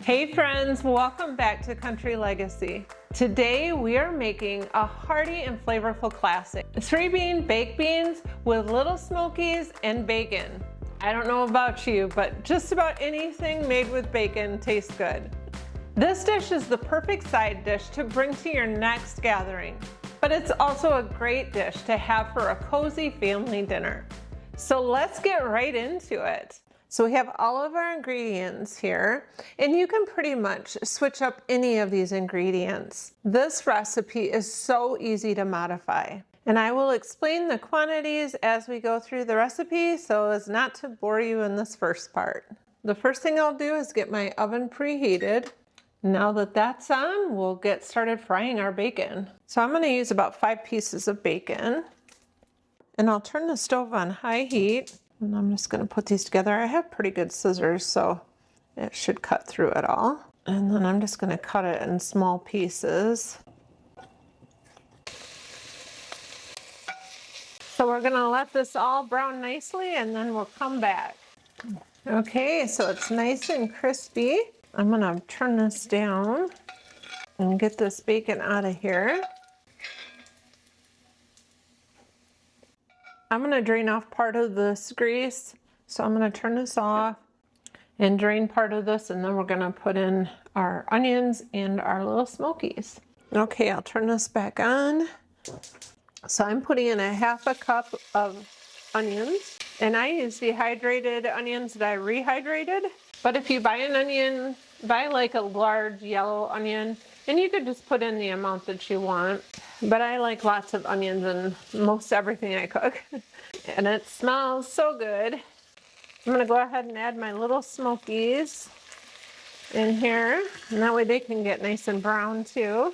Hey friends, welcome back to Country Legacy. Today we are making a hearty and flavorful classic. 3-bean baked beans with Little Smokies and bacon. I don't know about you, but just about anything made with bacon tastes good. This dish is the perfect side dish to bring to your next gathering, but it's also a great dish to have for a cozy family dinner. So let's get right into it. So we have all of our ingredients here, and you can pretty much switch up any of these ingredients. This recipe is so easy to modify, and I will explain the quantities as we go through the recipe so as not to bore you in this first part. The first thing I'll do is get my oven preheated. Now that that's on, we'll get started frying our bacon. So I'm going to use about 5 pieces of bacon, and I'll turn the stove on high heat. And I'm just going to put these together. I have pretty good scissors, so it should cut through it all. And then I'm just going to cut it in small pieces. So we're going to let this all brown nicely, and then we'll come back. Okay, so it's nice and crispy. I'm going to turn this down and get this bacon out of here. I'm going to drain off part of this grease, so I'm going to turn this off and drain part of this, and then we're going to put in our onions and our Little Smokies. Okay, I'll turn this back on. So I'm putting in a 1/2 cup of onions, and I use dehydrated onions that I rehydrated. But if you buy an onion, buy like a large yellow onion, and you could just put in the amount that you want. But I like lots of onions in most everything I cook. And it smells so good. I'm gonna go ahead and add my Little Smokies in here, and that way they can get nice and brown too.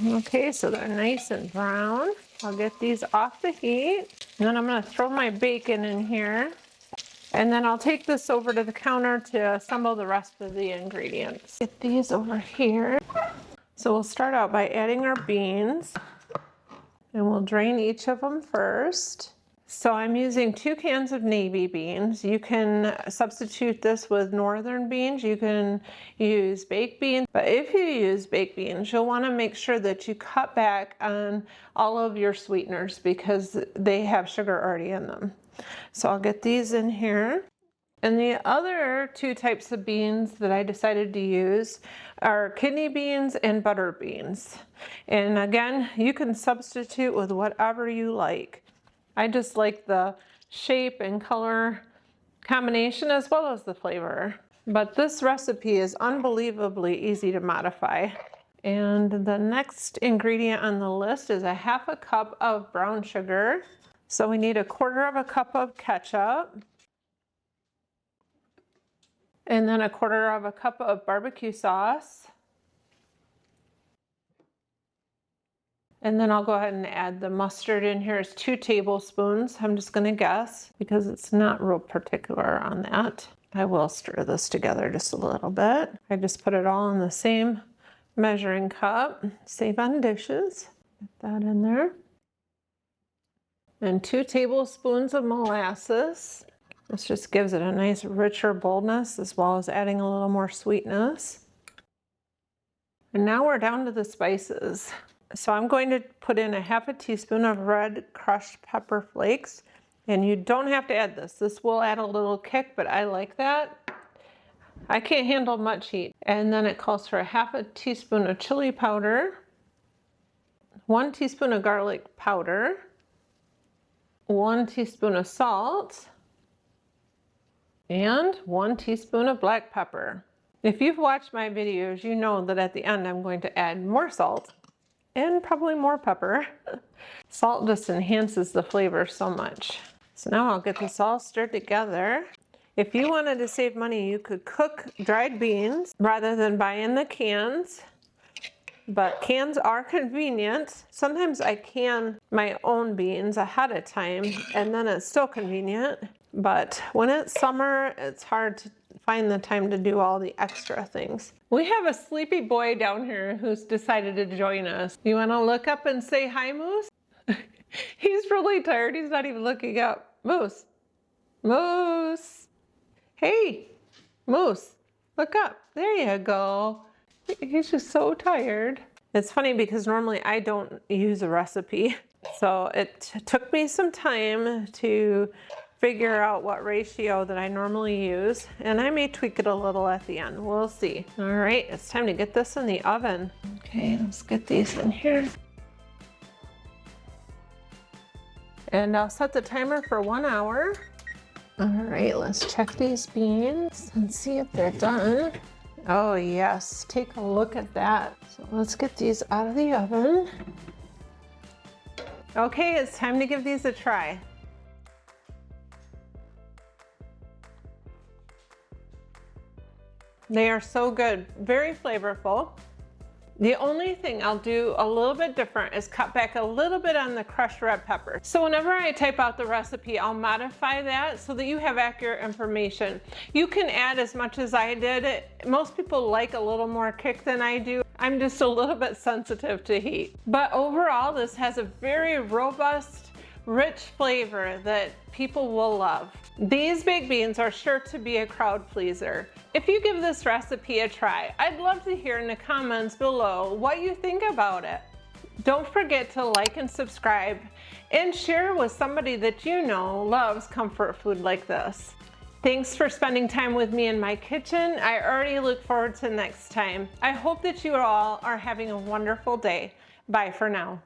Okay, so they're nice and brown. I'll get these off the heat. And then I'm gonna throw my bacon in here. And then I'll take this over to the counter to assemble the rest of the ingredients. Get these over here. So we'll start out by adding our beans, and we'll drain each of them first. So I'm using 2 cans of navy beans. You can substitute this with northern beans. You can use baked beans. But if you use baked beans, you'll want to make sure that you cut back on all of your sweeteners because they have sugar already in them. So I'll get these in here. And the other 2 types of beans that I decided to use are kidney beans and butter beans. And again, you can substitute with whatever you like. I just like the shape and color combination as well as the flavor. But this recipe is unbelievably easy to modify. And the next ingredient on the list is a 1/2 cup of brown sugar. So we need 1/4 cup of ketchup. And then 1/4 cup of barbecue sauce. And then I'll go ahead and add the mustard in here. It's 2 tablespoons. I'm just going to guess because it's not real particular on that. I will stir this together just a little bit. I just put it all in the same measuring cup. Save on dishes. Get that in there. And 2 tablespoons of molasses. This just gives it a nice richer boldness as well as adding a little more sweetness. And now we're down to the spices. So I'm going to put in 1/2 teaspoon of red crushed pepper flakes. And you don't have to add this. This will add a little kick, but I like that. I can't handle much heat. And then it calls for 1/2 teaspoon of chili powder, 1 teaspoon of garlic powder, 1 teaspoon of salt, and 1 teaspoon of black pepper. If you've watched my videos, you know that at the end I'm going to add more salt and probably more pepper. Salt just enhances the flavor so much. So now I'll get this all stirred together. If you wanted to save money, you could cook dried beans rather than buy in the cans. But cans are convenient. Sometimes I can my own beans ahead of time, and then it's still convenient. But when it's summer, it's hard to find the time to do all the extra things. We have a sleepy boy down here who's decided to join us. You want to look up and say hi, Moose? He's really tired. He's not even looking up. Moose. Moose. Hey, Moose. Look up. There you go. He's just so tired. It's funny because normally I don't use a recipe. So it took me some time to figure out what ratio that I normally use. And I may tweak it a little at the end. We'll see. All right, it's time to get this in the oven. Okay, let's get these in here. And I'll set the timer for 1 hour. All right, let's check these beans and see if they're done. Oh yes, take a look at that. So let's get these out of the oven. Okay, it's time to give these a try. They are so good, very flavorful. The only thing I'll do a little bit different is cut back a little bit on the crushed red pepper. So whenever I type out the recipe, I'll modify that so that you have accurate information. You can add as much as I did. Most people like a little more kick than I do. I'm just a little bit sensitive to heat. But overall, this has a very robust, rich flavor that people will love. These baked beans are sure to be a crowd pleaser. If you give this recipe a try, I'd love to hear in the comments below what you think about it. Don't forget to like and subscribe and share with somebody that you know loves comfort food like this. Thanks for spending time with me in my kitchen. I already look forward to next time. I hope that you all are having a wonderful day. Bye for now.